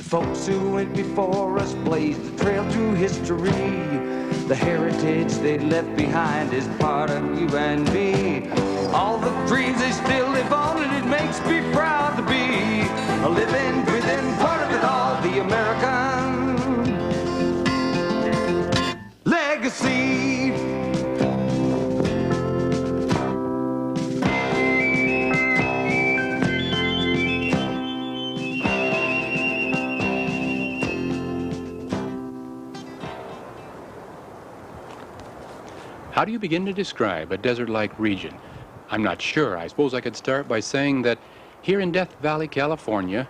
Folks who went before us blazed the trail through history. The heritage they left behind is part of you and me. All the dreams they still live on, and it makes me proud to be a living, breathing part of it all, the American legacy. How do you begin to describe a desert-like region? I'm not sure. I suppose I could start by saying that here in Death Valley, California,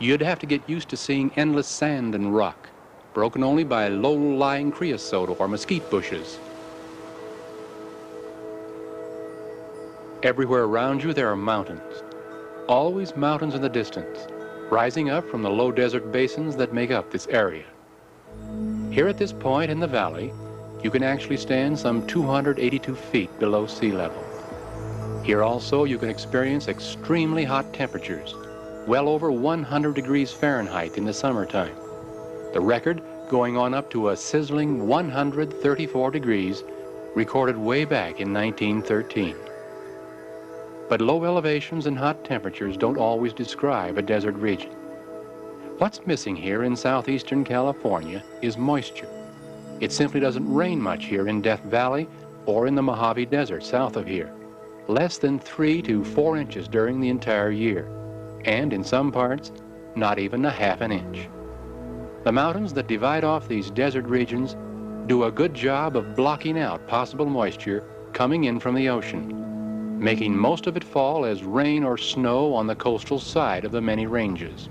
you'd have to get used to seeing endless sand and rock, broken only by low-lying creosote or mesquite bushes. Everywhere around you there are mountains, always mountains in the distance, rising up from the low desert basins that make up this area. Here at this point in the valley, you can actually stand some 282 feet below sea level. Here also you can experience extremely hot temperatures, well over 100 degrees Fahrenheit in the summertime. The record going on up to a sizzling 134 degrees, recorded way back in 1913. But low elevations and hot temperatures don't always describe a desert region. What's missing here in southeastern California is moisture. It simply doesn't rain much here in Death Valley or in the Mojave Desert south of here. Less than 3 to 4 inches during the entire year, and in some parts, not even a half an inch. The mountains that divide off these desert regions do a good job of blocking out possible moisture coming in from the ocean, making most of it fall as rain or snow on the coastal side of the many ranges.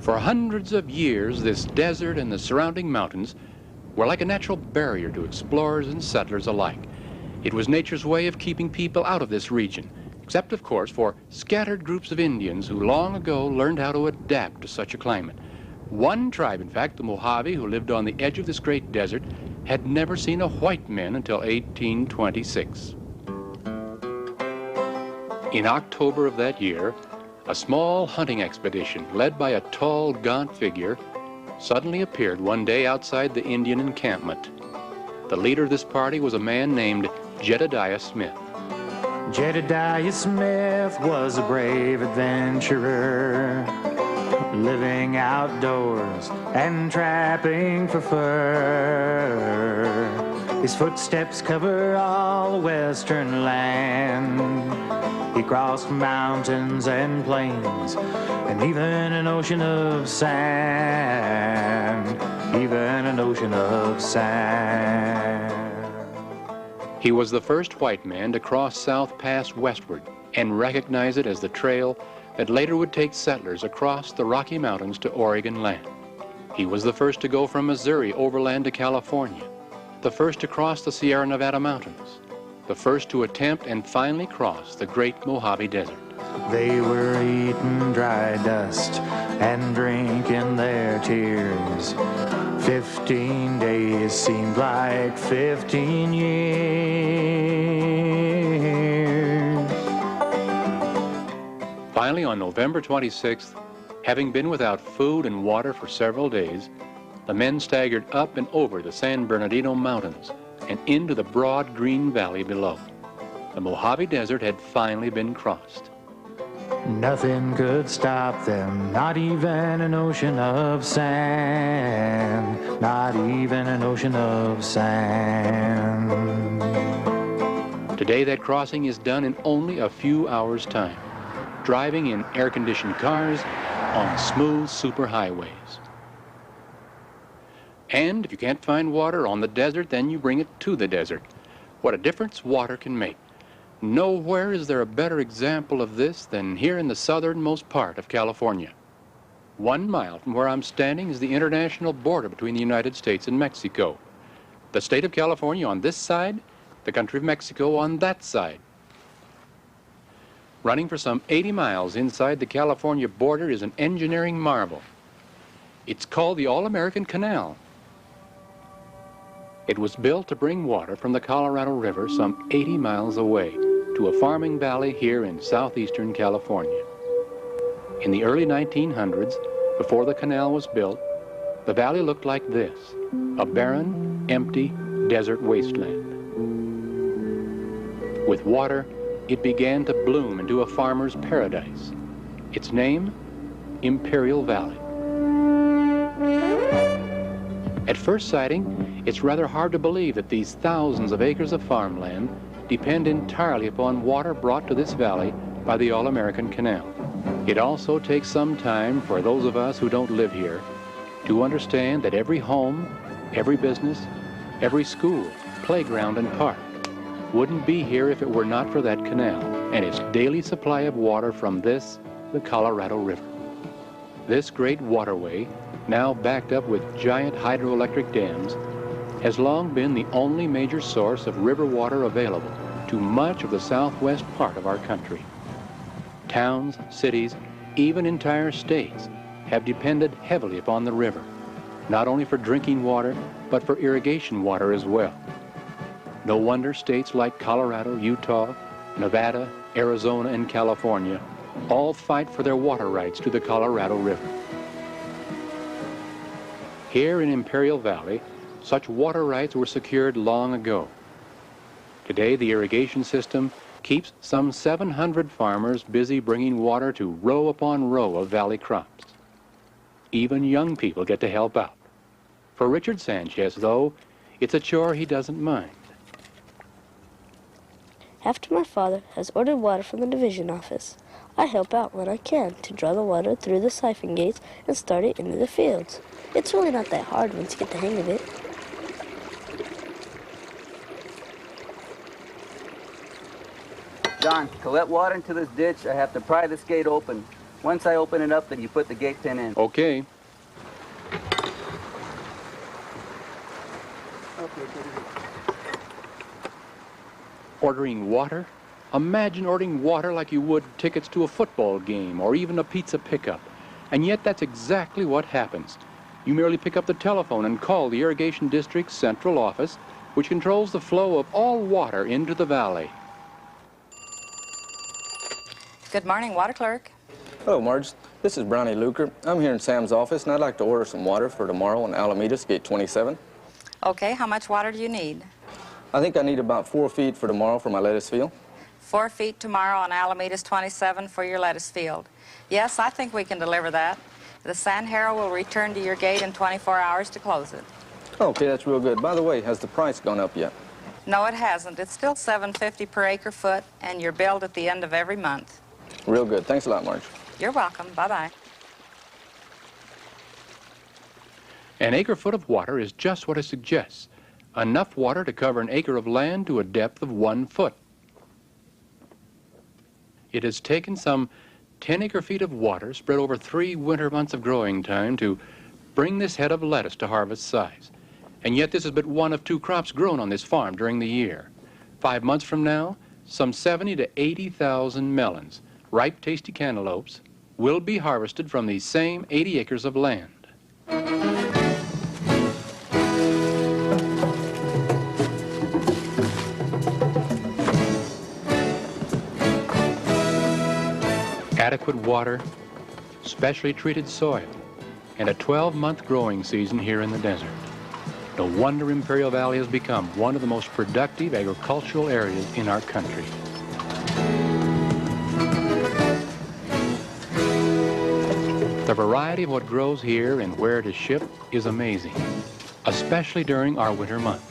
For hundreds of years, this desert and the surrounding mountains were like a natural barrier to explorers and settlers alike. It was nature's way of keeping people out of this region, except, of course, for scattered groups of Indians who long ago learned how to adapt to such a climate. One tribe, in fact, the Mojave, who lived on the edge of this great desert, had never seen a white man until 1826. In October of that year, a small hunting expedition led by a tall, gaunt figure suddenly appeared one day outside the Indian encampment. The leader of this party was a man named Jedediah Smith. Jedediah Smith was a brave adventurer, living outdoors and trapping for fur. His footsteps cover all the western land. He crossed mountains and plains, and even an ocean of sand, even an ocean of sand. He was the first white man to cross South Pass westward and recognize it as the trail that later would take settlers across the Rocky Mountains to Oregon land. He was the first to go from Missouri overland to California, the first to cross the Sierra Nevada mountains, the first to attempt and finally cross the great Mojave Desert. They were eating dry dust and drinking their tears. 15 days seemed like 15 years. Finally, on November 26th, having been without food and water for several days, the men staggered up and over the San Bernardino Mountains and into the broad green valley below. The Mojave Desert had finally been crossed. Nothing could stop them, not even an ocean of sand, not even an ocean of sand. Today that crossing is done in only a few hours' time, driving in air-conditioned cars on smooth superhighways. And if you can't find water on the desert, then you bring it to the desert. What a difference water can make. Nowhere is there a better example of this than here in the southernmost part of California. 1 mile from where I'm standing is the international border between the United States and Mexico. The state of California on this side, the country of Mexico on that side. Running for some 80 miles inside the California border is an engineering marvel. It's called the All-American Canal. It was built to bring water from the Colorado River some 80 miles away to a farming valley here in southeastern California. In the early 1900s, before the canal was built, the valley looked like this, a barren, empty, desert wasteland. With water, it began to bloom into a farmer's paradise. Its name, Imperial Valley. At first sighting, it's rather hard to believe that these thousands of acres of farmland depend entirely upon water brought to this valley by the All-American Canal. It also takes some time for those of us who don't live here to understand that every home, every business, every school, playground, and park wouldn't be here if it were not for that canal and its daily supply of water from this, the Colorado River. This great waterway, now backed up with giant hydroelectric dams, has long been the only major source of river water available to much of the southwest part of our country. Towns, cities, even entire states have depended heavily upon the river, not only for drinking water, but for irrigation water as well. No wonder states like Colorado, Utah, Nevada, Arizona, and California all fight for their water rights to the Colorado River. Here in Imperial Valley, such water rights were secured long ago. Today, the irrigation system keeps some 700 farmers busy bringing water to row upon row of valley crops. Even young people get to help out. For Richard Sanchez, though, it's a chore he doesn't mind. After my father has ordered water from the division office, I help out when I can to draw the water through the siphon gates and start it into the fields. It's really not that hard once you get the hang of it. John, to let water into this ditch, I have to pry this gate open. Once I open it up, then you put the gate pin in. Okay. Ordering water? Imagine ordering water like you would tickets to a football game or even a pizza pickup. And yet that's exactly what happens. You merely pick up the telephone and call the Irrigation District's central office, which controls the flow of all water into the valley. Good morning, water clerk. Hello, Marge. This is Brownie Luker. I'm here in Sam's office, and I'd like to order some water for tomorrow on Alameda's Gate 27. Okay, how much water do you need? I think I need about 4 feet for tomorrow for my lettuce field. 4 feet tomorrow on Alameda's 27 for your lettuce field. Yes, I think we can deliver that. The Sand Harrow will return to your gate in 24 hours to close it. Okay, that's real good. By the way, has the price gone up yet? No, it hasn't. It's still $7.50 per acre foot, and you're billed at the end of every month. Real good. Thanks a lot, Marge. You're welcome. Bye-bye. An acre foot of water is just what it suggests. Enough water to cover an acre of land to a depth of 1 foot. It has taken some 10 acre-feet of water spread over 3 winter months of growing time to bring this head of lettuce to harvest size. And yet this is but one of 2 crops grown on this farm during the year. 5 months from now, some 70 to 80,000 melons, ripe, tasty cantaloupes, will be harvested from these same 80 acres of land. Adequate water, specially treated soil, and a 12-month growing season here in the desert. No wonder Imperial Valley has become one of the most productive agricultural areas in our country. The variety of what grows here and where it is shipped is amazing, especially during our winter months.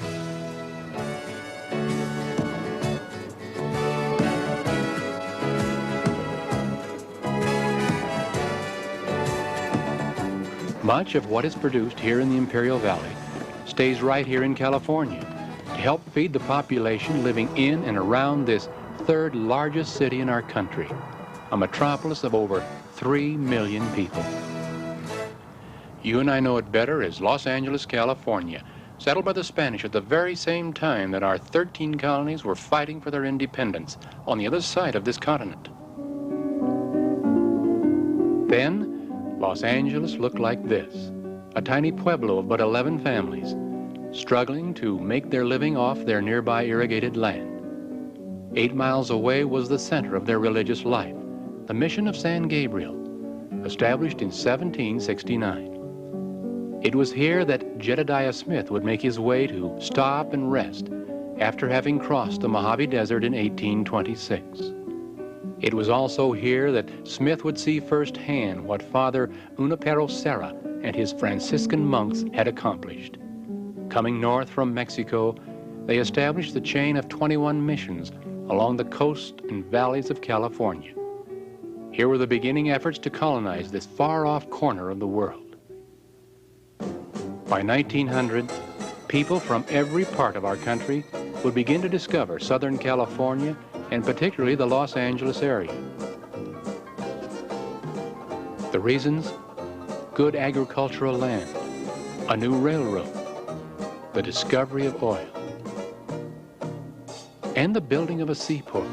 Much of what is produced here in the Imperial Valley stays right here in California to help feed the population living in and around this 3rd largest city in our country, a metropolis of over 3 million people. You and I know it better as Los Angeles, California, settled by the Spanish at the very same time that our 13 colonies were fighting for their independence on the other side of this continent. Then, Los Angeles looked like this, a tiny pueblo of but 11 families, struggling to make their living off their nearby irrigated land. 8 miles away was the center of their religious life, the mission of San Gabriel, established in 1769. It was here that Jedediah Smith would make his way to stop and rest after having crossed the Mojave Desert in 1826. It was also here that Smith would see firsthand what Father Junipero Serra and his Franciscan monks had accomplished. Coming north from Mexico, they established the chain of 21 missions along the coast and valleys of California. Here were the beginning efforts to colonize this far-off corner of the world. By 1900, people from every part of our country would begin to discover Southern California and particularly the Los Angeles area. The reasons? Good agricultural land, a new railroad, the discovery of oil, and the building of a seaport.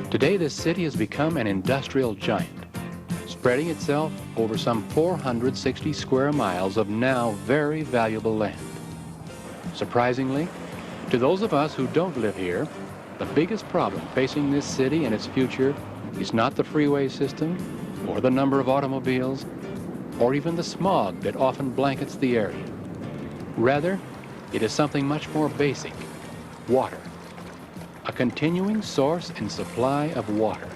Today, this city has become an industrial giant, spreading itself over some 460 square miles of now very valuable land. Surprisingly, to those of us who don't live here, the biggest problem facing this city and its future is not the freeway system, or the number of automobiles, or even the smog that often blankets the area. Rather, it is something much more basic: water. A continuing source and supply of water.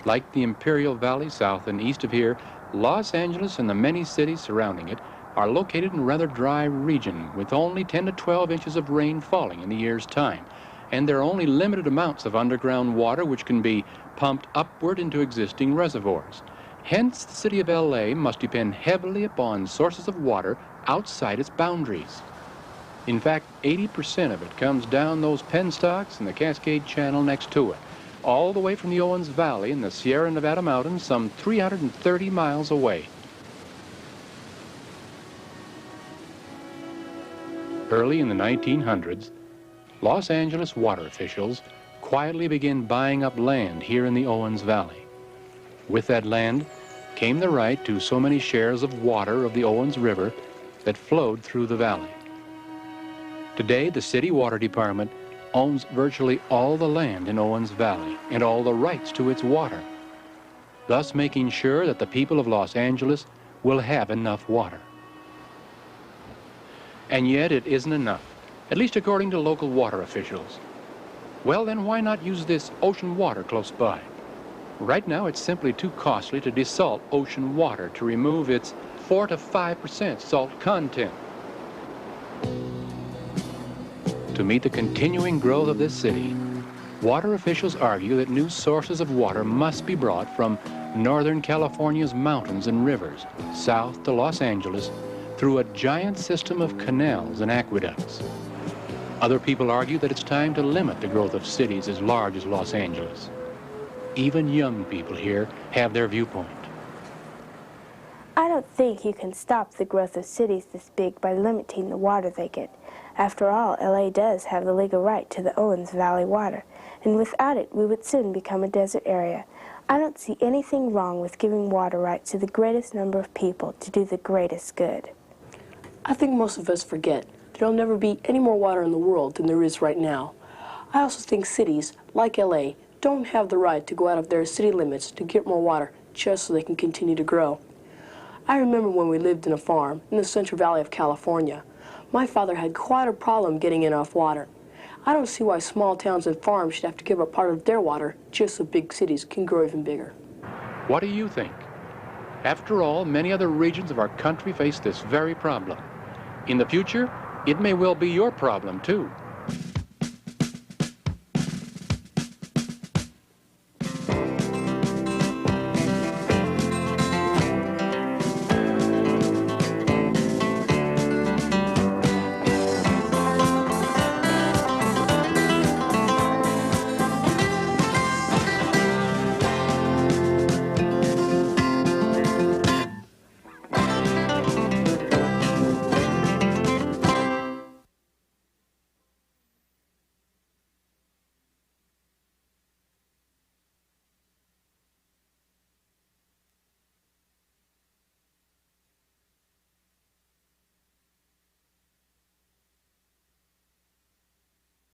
Like the Imperial Valley south and east of here, Los Angeles and the many cities surrounding it are located in a rather dry region with only 10 to 12 inches of rain falling in the year's time. And there are only limited amounts of underground water which can be pumped upward into existing reservoirs. Hence, the city of LA must depend heavily upon sources of water outside its boundaries. In fact, 80% of it comes down those penstocks and the Cascade Channel next to it, all the way from the Owens Valley in the Sierra Nevada mountains, some 330 miles away. Early in the 1900s, Los Angeles water officials quietly began buying up land here in the Owens Valley. With that land came the right to so many shares of water of the Owens River that flowed through the valley. Today, the city water department owns virtually all the land in Owens Valley and all the rights to its water, thus making sure that the people of Los Angeles will have enough water. And yet it isn't enough, at least according to local water officials. Well, then why not use this ocean water close by? Right now, it's simply too costly to desalt ocean water to remove its 4 to 5% salt content. To meet the continuing growth of this city, water officials argue that new sources of water must be brought from Northern California's mountains and rivers, south to Los Angeles, through a giant system of canals and aqueducts. Other people argue that it's time to limit the growth of cities as large as Los Angeles. Even young people here have their viewpoint. I don't think you can stop the growth of cities this big by limiting the water they get. After all, LA does have the legal right to the Owens Valley water, and without it, we would soon become a desert area. I don't see anything wrong with giving water rights to the greatest number of people to do the greatest good. I think most of us forget there'll never be any more water in the world than there is right now. I also think cities, like LA, don't have the right to go out of their city limits to get more water just so they can continue to grow. I remember when we lived in a farm in the Central Valley of California. My father had quite a problem getting enough water. I don't see why small towns and farms should have to give up part of their water just so big cities can grow even bigger. What do you think? After all, many other regions of our country face this very problem. In the future, it may well be your problem too.